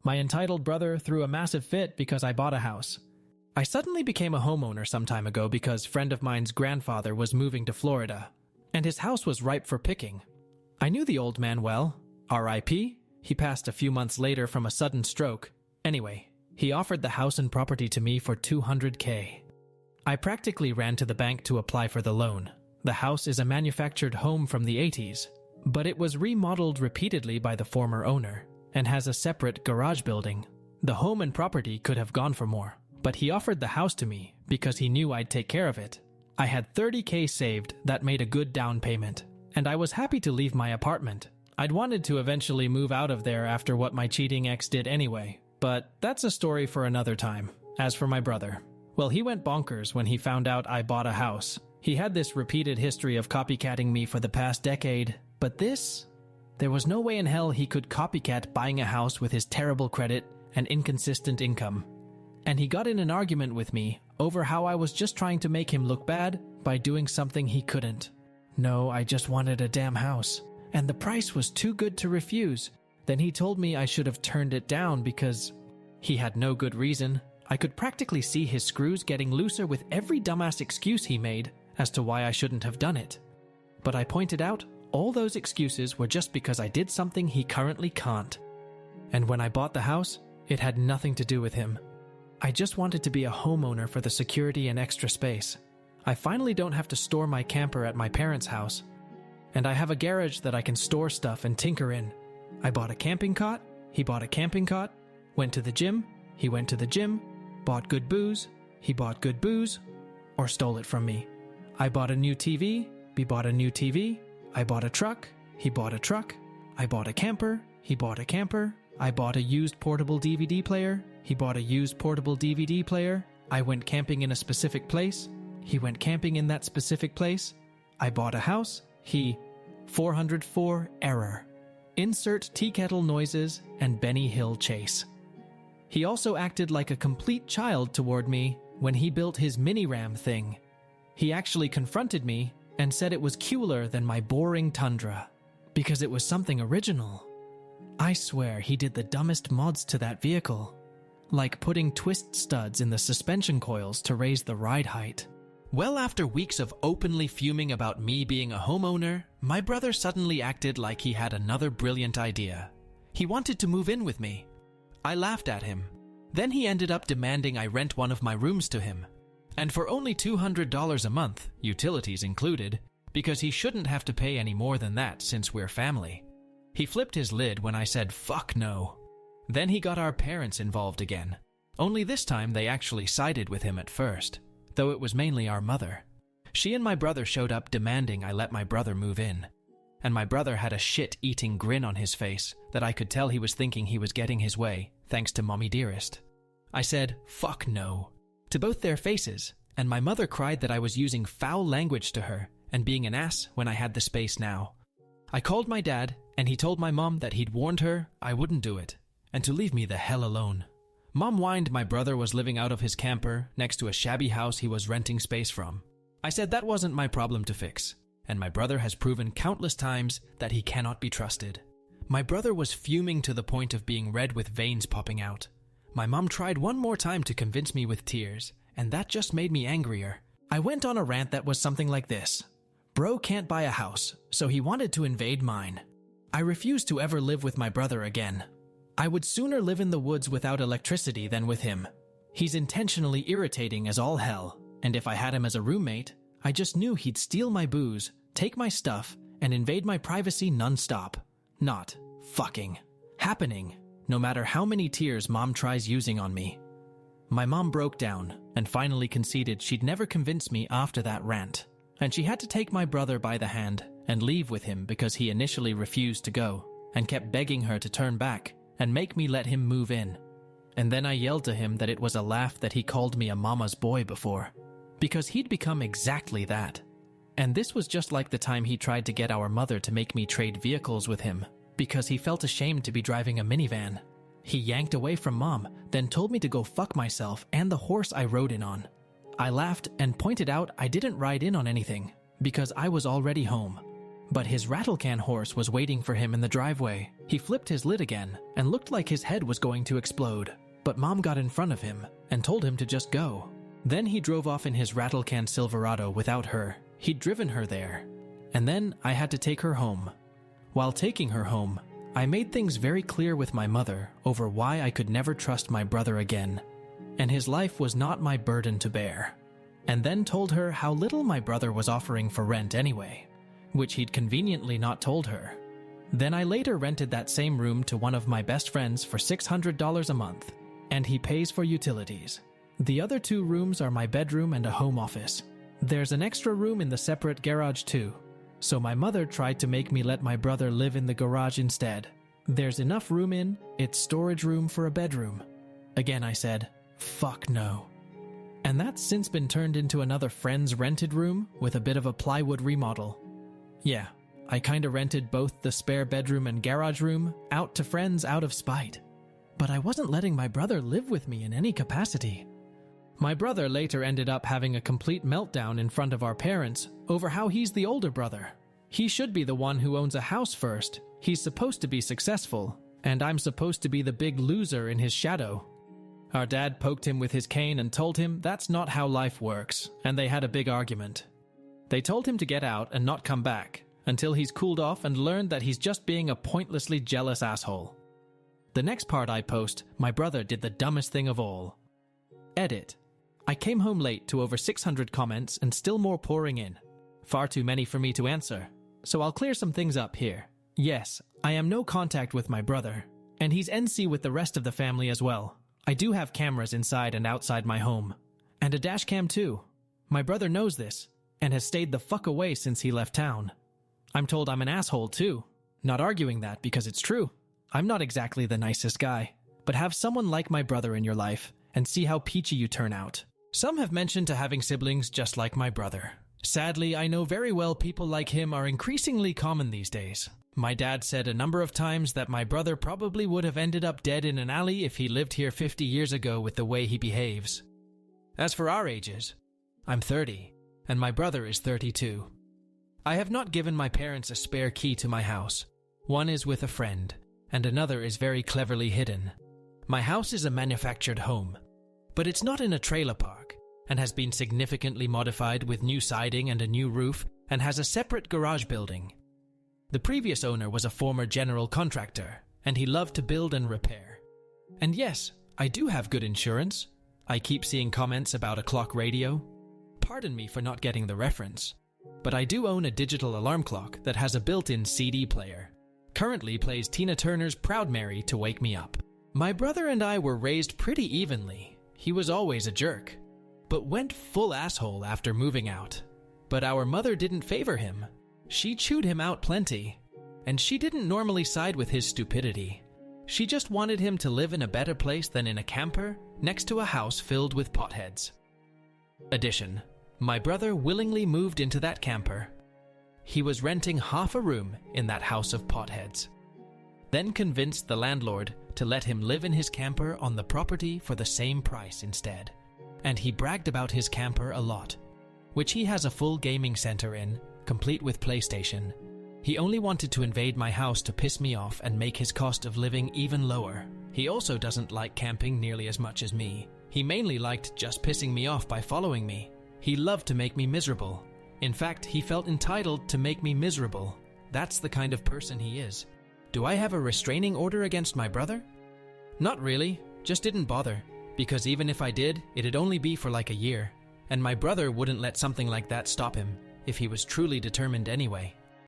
My entitled brother threw a massive fit because I bought a house. I suddenly became a homeowner some time ago because a friend of mine's grandfather was moving to Florida, and his house was ripe for picking. I knew the old man well. R.I.P. He passed a few months later from a sudden stroke. Anyway, he offered the house and property to me for $200K. I practically ran to the bank to apply for the loan. The house is a manufactured home from the 80s, but it was remodeled repeatedly by the former owner and has a separate garage building. The home and property could have gone for more, but he offered the house to me because he knew I'd take care of it. I had $30K saved that made a good down payment, and I was happy to leave my apartment. I'd wanted to eventually move out of there after what my cheating ex did anyway, but that's a story for another time. As for my brother, well, he went bonkers when he found out I bought a house. He had this repeated history of copycatting me for the past decade, but there was no way in hell he could copycat buying a house with his terrible credit and inconsistent income. And he got in an argument with me over how I was just trying to make him look bad by doing something he couldn't. No, I just wanted a damn house, and the price was too good to refuse. Then he told me I should have turned it down because he had no good reason. I could practically see his screws getting looser with every dumbass excuse he made as to why I shouldn't have done it. But I pointed out all those excuses were just because I did something he currently can't. And when I bought the house, it had nothing to do with him. I just wanted to be a homeowner for the security and extra space. I finally don't have to store my camper at my parents' house. And I have a garage that I can store stuff and tinker in. I bought a camping cot, he bought a camping cot, went to the gym, he went to the gym, bought good booze, he bought good booze, or stole it from me. I bought a new TV, he bought a new TV, I bought a truck, he bought a truck, I bought a camper, he bought a camper, I bought a used portable DVD player, he bought a used portable DVD player, I went camping in a specific place, he went camping in that specific place, I bought a house, he... 404 error. Insert tea kettle noises and Benny Hill chase. He also acted like a complete child toward me when he built his mini-ram thing. He actually confronted me and said it was cooler than my boring Tundra, because it was something original. I swear he did the dumbest mods to that vehicle, like putting twist studs in the suspension coils to raise the ride height. Well, after weeks of openly fuming about me being a homeowner, my brother suddenly acted like he had another brilliant idea. He wanted to move in with me. I laughed at him. Then he ended up demanding I rent one of my rooms to him. And for only $200 a month, utilities included, because he shouldn't have to pay any more than that since we're family. He flipped his lid when I said fuck no. Then he got our parents involved again. Only this time they actually sided with him at first, though it was mainly our mother. She and my brother showed up demanding I let my brother move in. And my brother had a shit-eating grin on his face that I could tell he was thinking he was getting his way, thanks to Mommy Dearest. I said, fuck no, to both their faces, and my mother cried that I was using foul language to her and being an ass when I had the space now. I called my dad, and he told my mom that he'd warned her I wouldn't do it, and to leave me the hell alone. Mom whined my brother was living out of his camper next to a shabby house he was renting space from. I said that wasn't my problem to fix, and my brother has proven countless times that he cannot be trusted. My brother was fuming to the point of being red with veins popping out. My mom tried one more time to convince me with tears, and that just made me angrier. I went on a rant that was something like this. Bro can't buy a house, so he wanted to invade mine. I refused to ever live with my brother again. I would sooner live in the woods without electricity than with him. He's intentionally irritating as all hell, and if I had him as a roommate, I just knew he'd steal my booze, take my stuff, and invade my privacy non-stop. Not fucking happening, no matter how many tears Mom tries using on me. My mom broke down and finally conceded she'd never convince me after that rant, and she had to take my brother by the hand and leave with him because he initially refused to go and kept begging her to turn back and make me let him move in. And then I yelled to him that it was a laugh that he called me a mama's boy before, because he'd become exactly that. And this was just like the time he tried to get our mother to make me trade vehicles with him because he felt ashamed to be driving a minivan. He yanked away from Mom, then told me to go fuck myself and the horse I rode in on. I laughed and pointed out I didn't ride in on anything because I was already home. But his rattle-can horse was waiting for him in the driveway. He flipped his lid again and looked like his head was going to explode. But Mom got in front of him and told him to just go. Then he drove off in his rattle-can Silverado without her. He'd driven her there. And then I had to take her home. While taking her home, I made things very clear with my mother over why I could never trust my brother again, and his life was not my burden to bear, and then told her how little my brother was offering for rent anyway, which he'd conveniently not told her. Then I later rented that same room to one of my best friends for $600 a month, and he pays for utilities. The other 2 rooms are my bedroom and a home office. There's an extra room in the separate garage too. So my mother tried to make me let my brother live in the garage instead. There's enough room in its storage room for a bedroom. Again I said, fuck no. And that's since been turned into another friend's rented room with a bit of a plywood remodel. Yeah, I kinda rented both the spare bedroom and garage room out to friends out of spite. But I wasn't letting my brother live with me in any capacity. My brother later ended up having a complete meltdown in front of our parents over how he's the older brother. He should be the one who owns a house first. He's supposed to be successful, and I'm supposed to be the big loser in his shadow. Our dad poked him with his cane and told him that's not how life works, and they had a big argument. They told him to get out and not come back until he's cooled off and learned that he's just being a pointlessly jealous asshole. The next part I post, my brother did the dumbest thing of all. Edit. I came home late to over 600 comments and still more pouring in. Far too many for me to answer, so I'll clear some things up here. Yes, I am no contact with my brother, and he's NC with the rest of the family as well. I do have cameras inside and outside my home, and a dash cam too. My brother knows this, and has stayed the fuck away since he left town. I'm told I'm an asshole too. Not arguing that because it's true. I'm not exactly the nicest guy, but have someone like my brother in your life and see how peachy you turn out. Some have mentioned to having siblings just like my brother. Sadly, I know very well people like him are increasingly common these days. My dad said a number of times that my brother probably would have ended up dead in an alley if he lived here 50 years ago with the way he behaves. As for our ages, I'm 30, and my brother is 32. I have not given my parents a spare key to my house. One is with a friend, and another is very cleverly hidden. My house is a manufactured home, but it's not in a trailer park, and has been significantly modified with new siding and a new roof, and has a separate garage building. The previous owner was a former general contractor, and he loved to build and repair. And yes, I do have good insurance. I keep seeing comments about a clock radio. Pardon me for not getting the reference, but I do own a digital alarm clock that has a built-in CD player. Currently plays Tina Turner's Proud Mary to wake me up. My brother and I were raised pretty evenly. He was always a jerk, but went full asshole after moving out. But our mother didn't favor him. She chewed him out plenty, and she didn't normally side with his stupidity. She just wanted him to live in a better place than in a camper next to a house filled with potheads. Addition, my brother willingly moved into that camper. He was renting half a room in that house of potheads, then convinced the landlord to let him live in his camper on the property for the same price instead. And he bragged about his camper a lot, which he has a full gaming center in, complete with PlayStation. He only wanted to invade my house to piss me off and make his cost of living even lower. He also doesn't like camping nearly as much as me. He mainly liked just pissing me off by following me. He loved to make me miserable. In fact, he felt entitled to make me miserable. That's the kind of person he is. Do I have a restraining order against my brother? Not really, just didn't bother. Because even if I did, it'd only be for like a year. And my brother wouldn't let something like that stop him, if he was truly determined anyway.